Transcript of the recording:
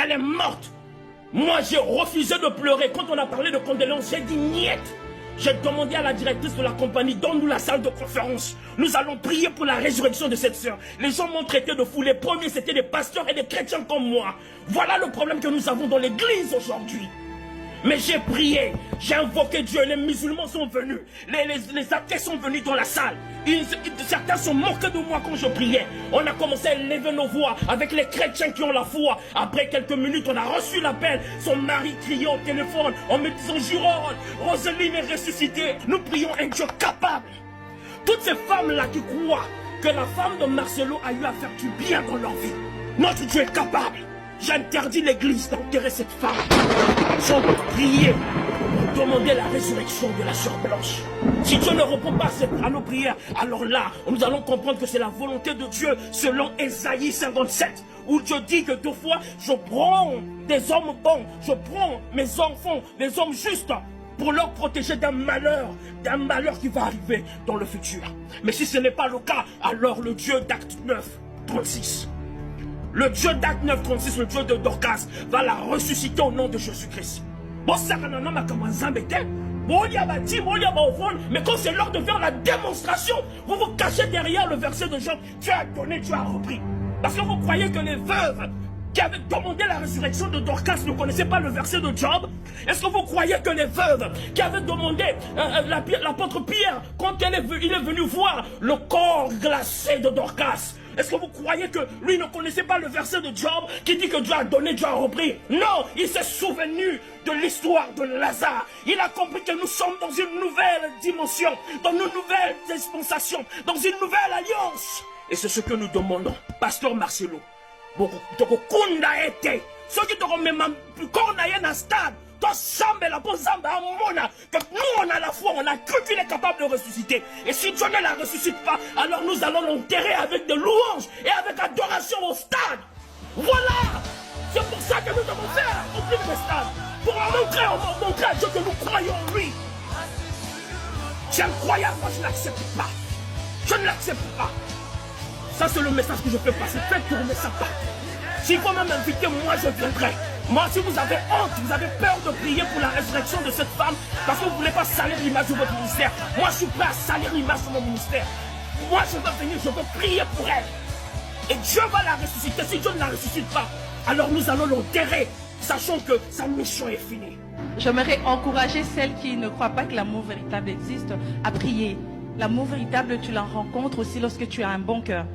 Elle est morte. Moi, j'ai refusé de pleurer. Quand on a parlé de condoléances, j'ai dit niet. J'ai demandé à la directrice de la compagnie, donne-nous la salle de conférence. Nous allons prier pour la résurrection de cette sœur. Les gens m'ont traité de fou. Les premiers, c'était des pasteurs et des chrétiens comme moi. Voilà le problème que nous avons dans l'église aujourd'hui. Mais j'ai prié, j'ai invoqué Dieu, les musulmans sont venus, les athées sont venus dans la salle. Certains sont moqués de moi quand je priais. On a commencé à élever nos voix avec les chrétiens qui ont la foi. Après quelques minutes, on a reçu l'appel. Son mari criait au téléphone en me disant « Jérôme, Roselyne est ressuscitée. » Nous prions un Dieu capable. Toutes ces femmes-là qui croient que la femme de Marcelo a eu à faire du bien dans leur vie. Notre Dieu est capable. J'interdis l'église d'enterrer cette femme. Sans prier pour demander la résurrection de la sœur Blanche. Si Dieu ne répond pas à nos prières, alors là, nous allons comprendre que c'est la volonté de Dieu selon Ésaïe 57, où Dieu dit que deux fois, je prends des hommes bons, je prends mes enfants, des hommes justes, pour leur protéger d'un malheur qui va arriver dans le futur. Mais si ce n'est pas le cas, alors le Dieu d'Acte 9, 36. Le Dieu d'Acte 9, 36, le Dieu de Dorcas, va la ressusciter au nom de Jésus-Christ. Mais quand c'est l'heure de faire la démonstration, vous vous cachez derrière le verset de Job. Dieu a donné, Dieu a repris. Parce que vous croyez que les veuves qui avaient demandé la résurrection de Dorcas ne connaissaient pas le verset de Job? Est-ce que vous croyez que les veuves qui avaient demandé l'apôtre Pierre, quand il est venu voir le corps glacé de Dorcas, est-ce que vous croyez que lui ne connaissait pas le verset de Job qui dit que Dieu a donné, Dieu a repris? Non, il s'est souvenu de l'histoire de Lazare. Il a compris que nous sommes dans une nouvelle dimension, dans une nouvelle dispensation, dans une nouvelle alliance. Et c'est ce que nous demandons, Pasteur Marcelo. Tokokunda ete, ceux qui te remettent plus cornaïen à stade, toi Zambela pour Zamba Amona, que nous on a la foi, on a cru qu'il est capable de ressusciter. Et si Dieu ne la ressuscite pas, alors nous allons l'enterrer avec des louanges et avec adoration au stade. Voilà, c'est pour ça que nous devons faire remplir le stade, pour montrer à Dieu que nous croyons en lui. C'est incroyable, moi je ne l'accepte pas. Je ne l'accepte pas. Ça c'est le message que je peux passer. Faites tourner ça pas. S'il faut même m'inviter, moi je viendrai. Moi, si vous avez honte, vous avez peur de prier pour la résurrection de cette femme, parce que vous ne voulez pas salir l'image de votre ministère, moi je suis prêt à salir l'image de mon ministère. Moi je veux venir, je veux prier pour elle. Et Dieu va la ressusciter. Si Dieu ne la ressuscite pas, alors nous allons l'enterrer, sachant que sa mission est finie. J'aimerais encourager celles qui ne croient pas que l'amour véritable existe à prier. L'amour véritable, tu la rencontres aussi lorsque tu as un bon cœur.